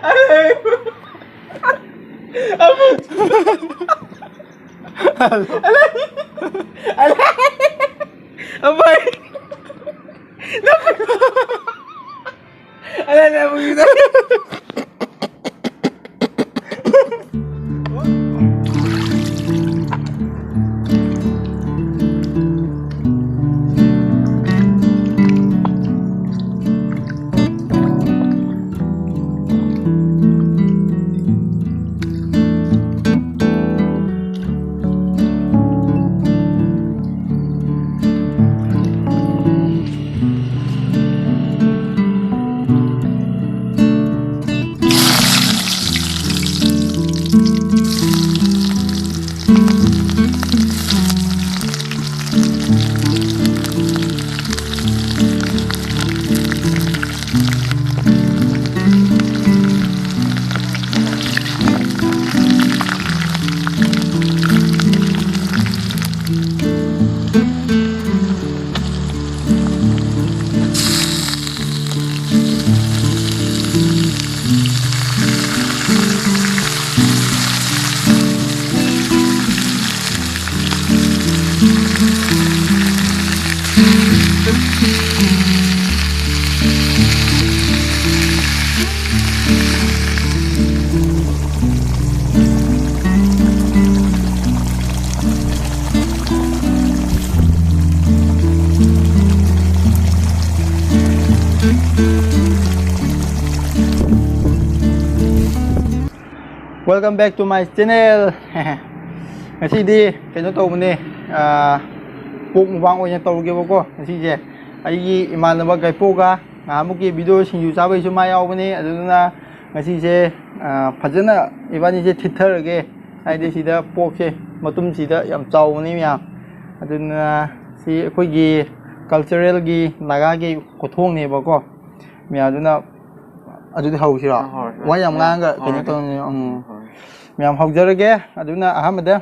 Apa? Apa? Alah begitu. Welcome back to my channel. Ngasi di kayaknya tahu ni puk mubang oya tahu ke boko ngasi je ai imanaba gai poga ngamuki video sinju sabai su ma yaw bani aduna ngasi je phajana ibani je thithar ge ai de sida pok se matum sida yam chaw ni mya aduna si khoi gi cultural gi naga gi kothong ne boko mya aduna adudi hausira wa yam nga kayaknya tahu ni ma'am हौजरगे अदुना अहमदा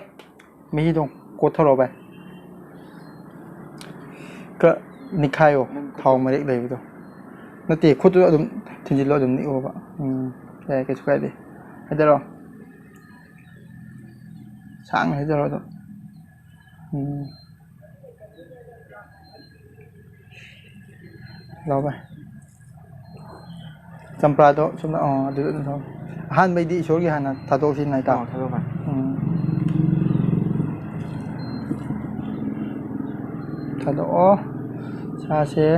मिहि दं कोथरो bye क निखायो थाव मरेक लेबदो नते खुतु अदुम थिंजिलो अदुम निओबा ए केसु कायदे हेदरो सांग हेदरो दो लो बाय चंप्रादो सुना अदु दो हान बायदि इसोर गे हाना थादोसिन नायता थादोबा थादो सासे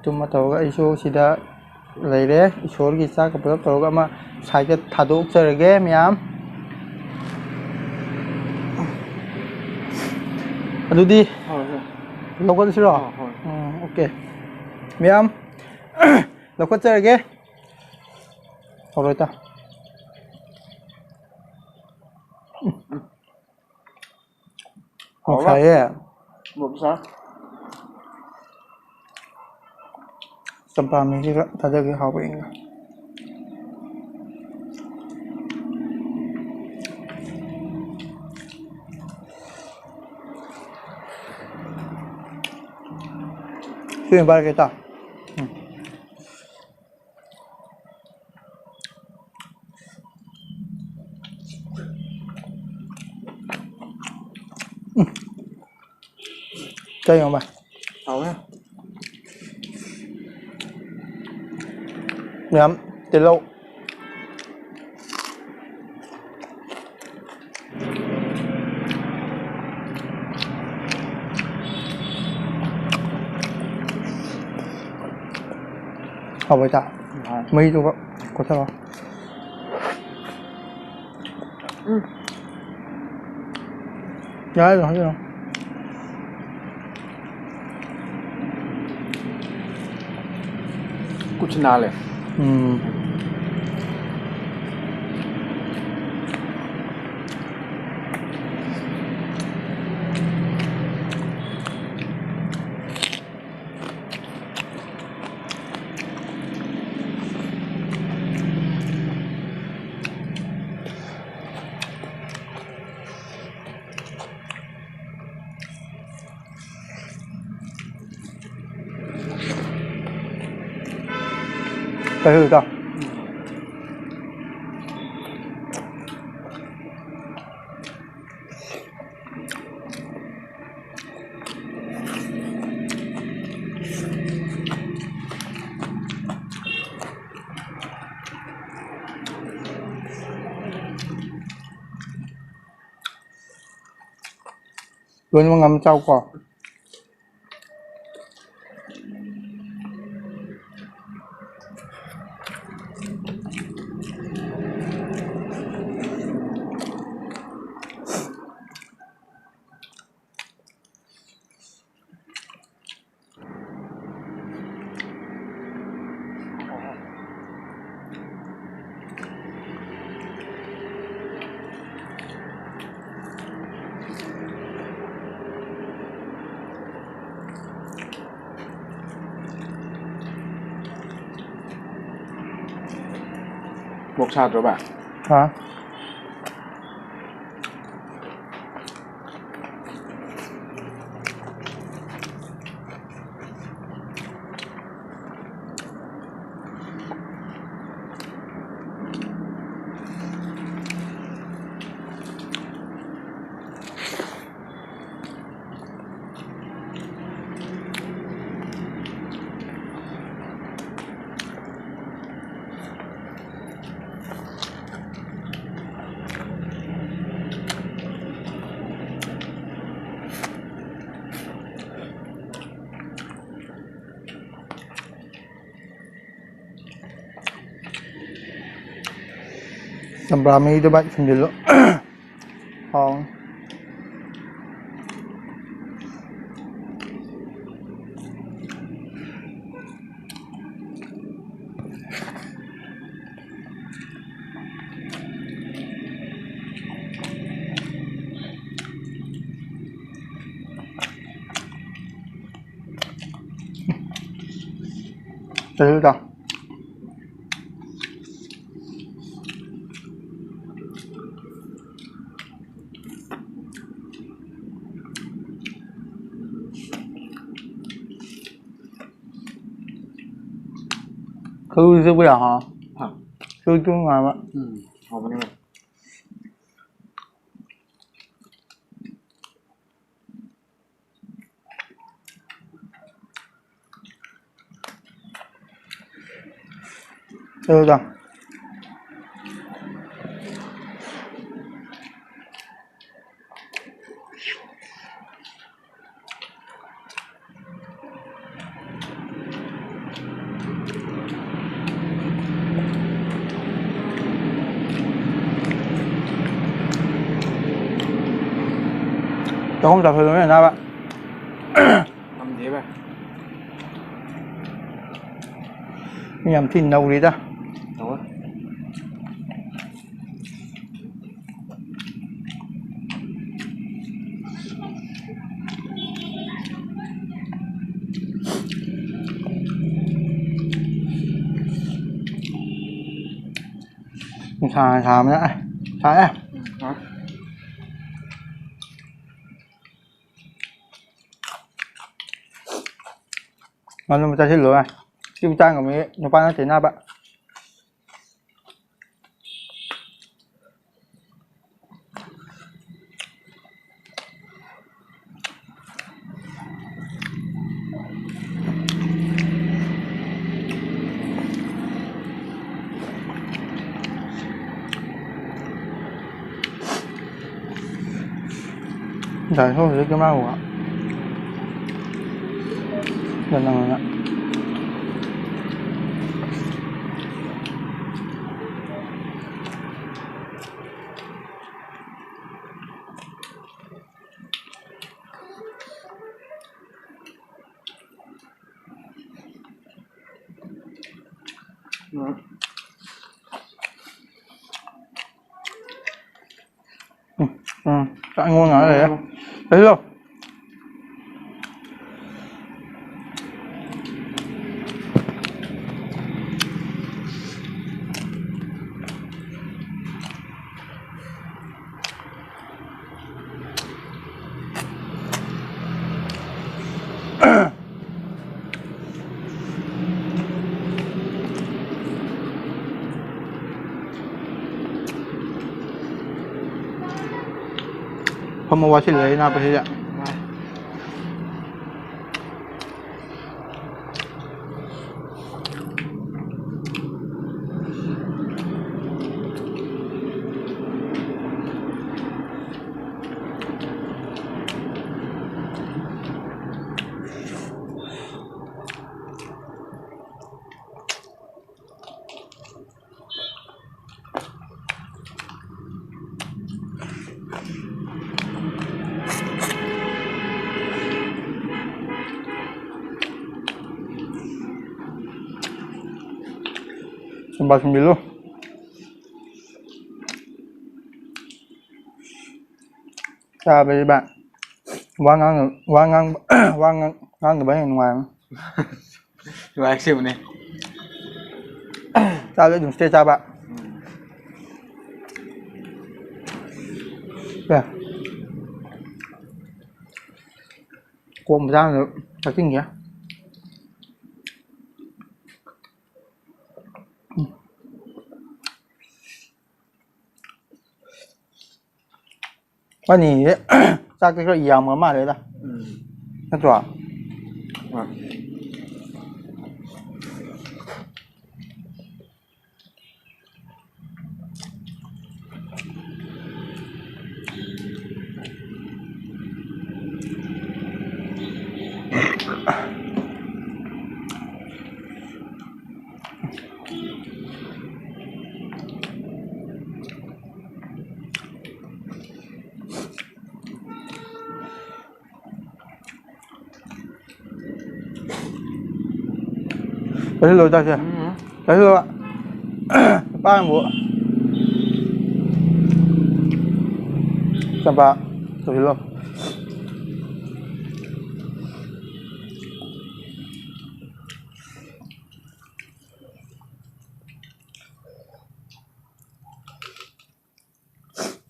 तुम तौगा इसो सिदा लेरे इसोर गी चा कपल तौगा मा साइके थादोक चरगे म्याम अदुदी लोकल सिरो ओके म्याम लोकल चरगे Alright. Okay. Belum besar. Sampai ini juga tadi lagi apa ini? Sini balik kita. Chơi không bà? Hậu nha. Nhắm, từ lâu. Hậu vậy ta? Mấy đâu có sao không? Nhớ rồi, không chứ कुछ नाल है Từ từ luôn mà ngâm rau cỏ Một sạt rồi bạn. hả Sambrami itu baik sendiri lo Hong Từ từ cứ giữ bây giờ hả cứ ngoài mà Hòm anh em. từ từ tôi không tập thử cái nào bạn Làm gì vậy? nhầm thìn đâu đi ta Đâu á? xàm nữa xài á Hả? nó mà ta xin lỗi kim trang của mình nó qua nó thế nào bạn Rồi thôi giữ cái máu của lần nào nữa Anh ngon ngỏ rồi thấy không không mau xin lấy nào bây giờ Sumpah sembilu. Chào về bạn. Ngang được bánh ngoài. Rồi anh xem này. Chào để dùng chào bạn. Kìa. Cuộn ra nữa. Thật kinh nghĩa. Cái này ra cái gì mà đấy ta. Nó rõ. Đấy rồi ta kìa. Đấy rồi ạ. Ba bộ. Sampai tuh lo.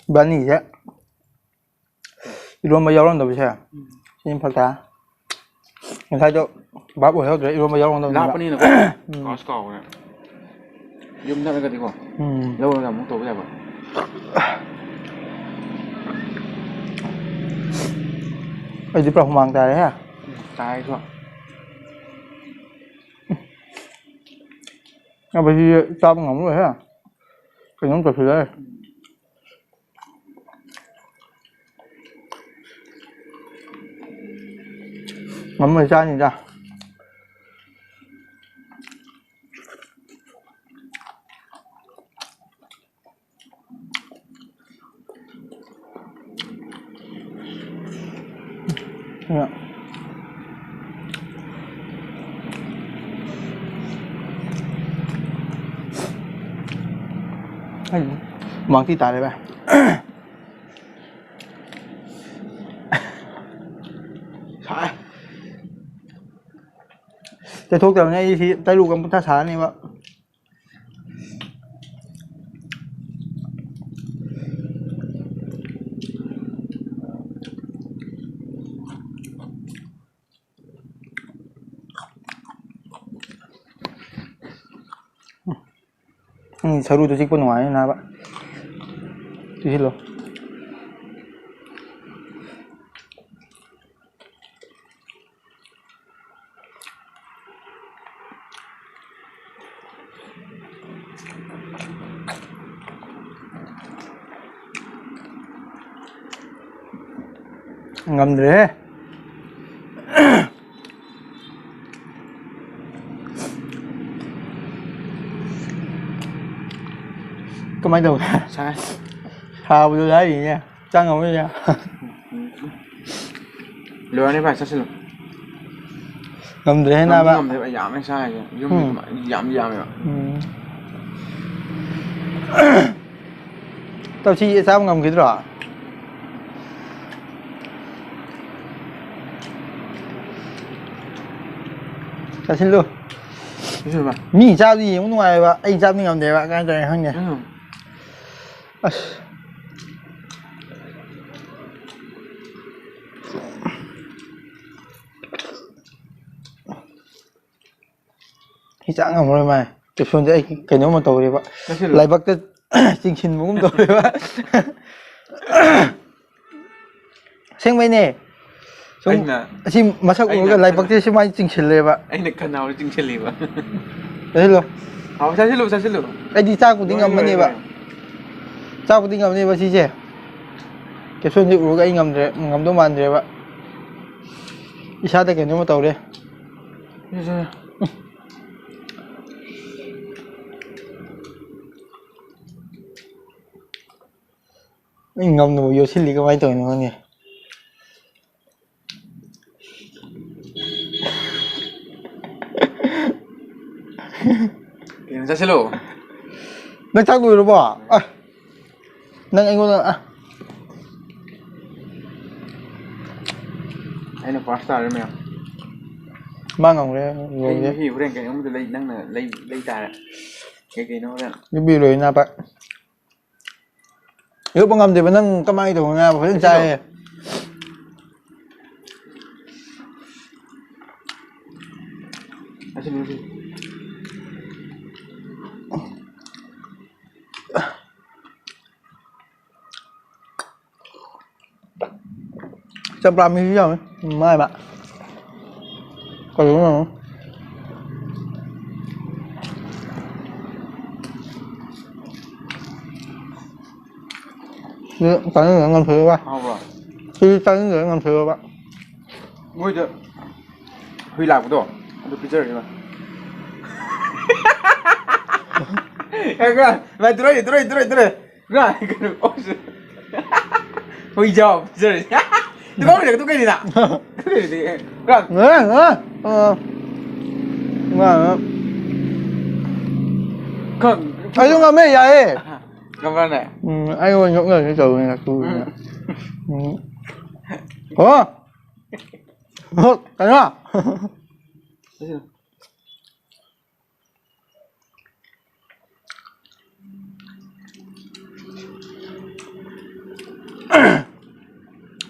Bani ya. Iron bayar orang dah bisa. Sini fakta. Yang saya tu bab boleh tu iron bayar orang dah. Lap ni nak kau skau ni. Jom tak nak tengok. Lalu nak mau tahu apa? Di perumahan tadi ya. Tai tu. Apa sih cap ngomong ya? Kenyang tu sudah. Ngomong macam ni dah. Ya. Món tí tả đây ba. Cái thuốc nào này thì tay lù cầm ta xả này mà. Seru tu sih pun ngoài nè bạn. Thì hello. Ngâm đấy. Có mấy đầu Sai. Sao tôi lấy gì nha. Chắc không biết nha. Lừa này phải sao xin. Ngâm đấy nè bạn. Ngâm thì phải giảm hay sai kìa. Dùng giảm rồi. Tao chi sao ngâm cái rõ. Chào xin luôn. Cái gì vậy? Mì sao gì cũng ngoài bạn. Anh sao đi ngâm để bạn cái này không nhỉ? Thì chẳng ngầm rồi mà chụp xuống cho cái nếu mà tổ thì bạn lại bắt cái chương trình cũng tổ thì bạn xem bên này anh là xin mà sao cũng lại bắt cái xem mai chương trình này bạn anh là cần nào chương trình gì vậy? đấy luôn Sao xin lỗi anh đi sao cũng đi ngầm bên này bạn sao cũng đi ngầm này bạn gì chứ chụp xuống thì cái ngầm rồi ngầm đâu màn rồi bạn đi sao đây cái nếu mà tổ đi ngâm đồ vô xin lý cái máy tuổi nữa nhỉ Sao xin lỗi Nang chắc đuổi rồi bỏ. À. Nang anh ngồi à. Anh là pasta rồi mày. Mang ngòng đấy, ngồi Cái đấy. hiểu rằng cái ông lấy năng là lấy trà đấy. Cái nó đấy. Cái bì rồi na bạn. Nếu bằng ngầm thì vẫn đang cầm ai thủ nga phải trai. À xin lỗi. Chăm làm như thế nào ấy? Mai bạn. Có đúng không? Có những người ngon thứ ba. Không rồi. Khi có những người ngon thứ ba. Ngồi được. Huy làm cái đó. Được pizza rồi mà. Cái mày tôi đây. Rồi, cái nó ôi giời. Huy job rồi. Tôi cái gì nào? Cái gì? Rồi. Ngứa. Không. Ai cũng ngâm mấy vậy? Cảm ơn này. Ai ơi những người cái từ này là tôi. Ủa? Cái đó.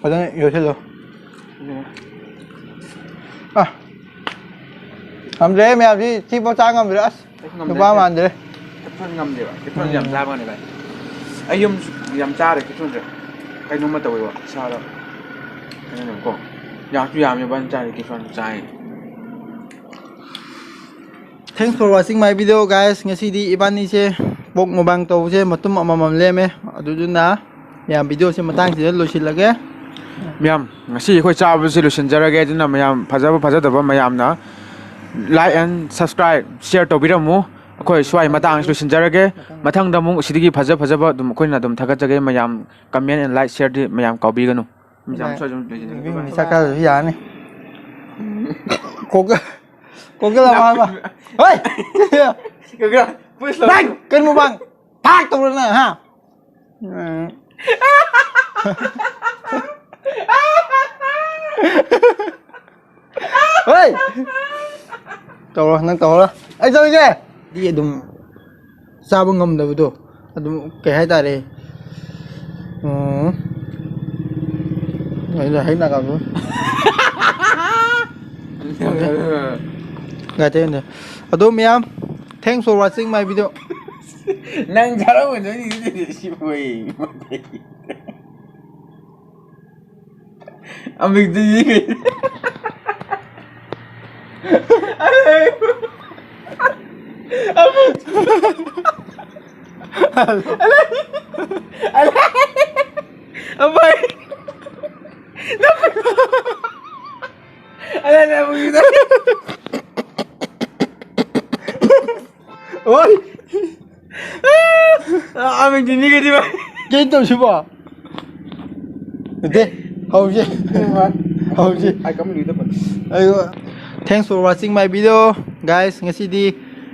Ở đây yêu thế rồi. À. Làm gì mẹ đi chi bao trang ngâm rồi đó. Được bao màn rồi. Cái phân ngâm gì vậy? Cái phân làm ra bao này vậy? Ai dùng làm cha được cái phân rồi. Cái nó mà tồi vậy? Sao đâu? Cái này có. Giờ chú làm như bạn cha thì cái phân trái. Thanks for watching my video guys. Ngasi iban ni che bok mo bang to che matum amam leme aduduna ya video se matang se losilage. Ma'am, ngasi khoi cha solution jarage jina ma'am phajaba ma'am na like and subscribe share to biramu khoi swai matang solution jarage mathang da mung sidigi phajaba dum khoi na dum thagat jage ma'am comment and like share di ma'am copy ganu ma'am so jum Mình saka rồi ya ni. Có cái làm mà. Ơi. cái push Bang, kênh mo bang. Tak to na ha. Ơi. To rồi, nang to rồi. Ai chơi chứ? Đi đùng. Sao bang ngầm đâu to. Đùng kể hai ta đi. Vậy là thấy nào cả rồi. Gak tahu ni. Aduh Miam, thanks for watching my video. nang jara mo ni si boy amig di Abay. Ala na mo yun. Ôi, Mình chỉ nghĩ cái gì vậy? cái tao chưa bỏ. Thế, hầu gì? Hầu gì? Ai cấm lý tập. Thanks for watching my video, guys. Ngasi di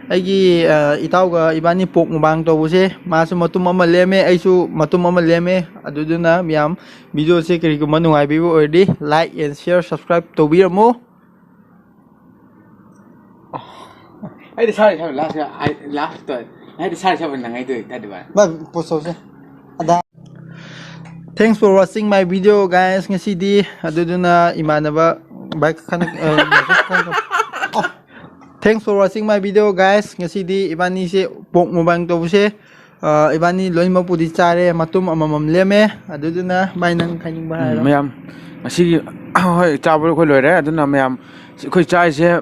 aigi itaw ga ibani pok mo bang to buse masu matum ama leme aisu matum ama leme aduduna miam video se kiri ko manungai bibo ordi like and share subscribe to biramo. Ai để sai sao last ai last tuần. Ai để sai sao mình là ngay từ ta được bạn. Ba post se. Ada. Thanks for watching my video, guys. Ngasi di aduduna imanaba bike kanak Thanks for watching my video, guys. Ngasi di ibani se pok mo bang to buse ibani loin mo pudi chare matum amamam leme aduduna bai nang khaning ba lo. Ma'am, asi hoi chabul khoi loi re aduna ma'am khoi chai se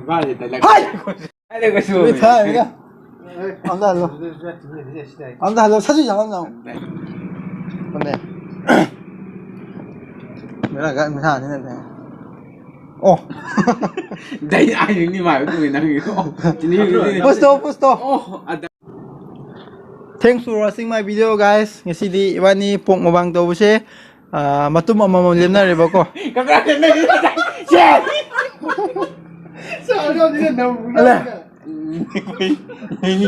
ba le ta Hai. ai được cái số Bị thay cái. Ông ta luôn. Ông ta luôn 사진 잠깐 나오. 근데 내가 가 무슨 안 했는데. 어. đây ai đứng đi mày với người nào hiểu Posto. oh ada Thanks for watching my video, guys. Ngasi di ibani pok mo bang to buse matum amamam lemna re ba ko. camera lên đây che Sao đâu đi đâu.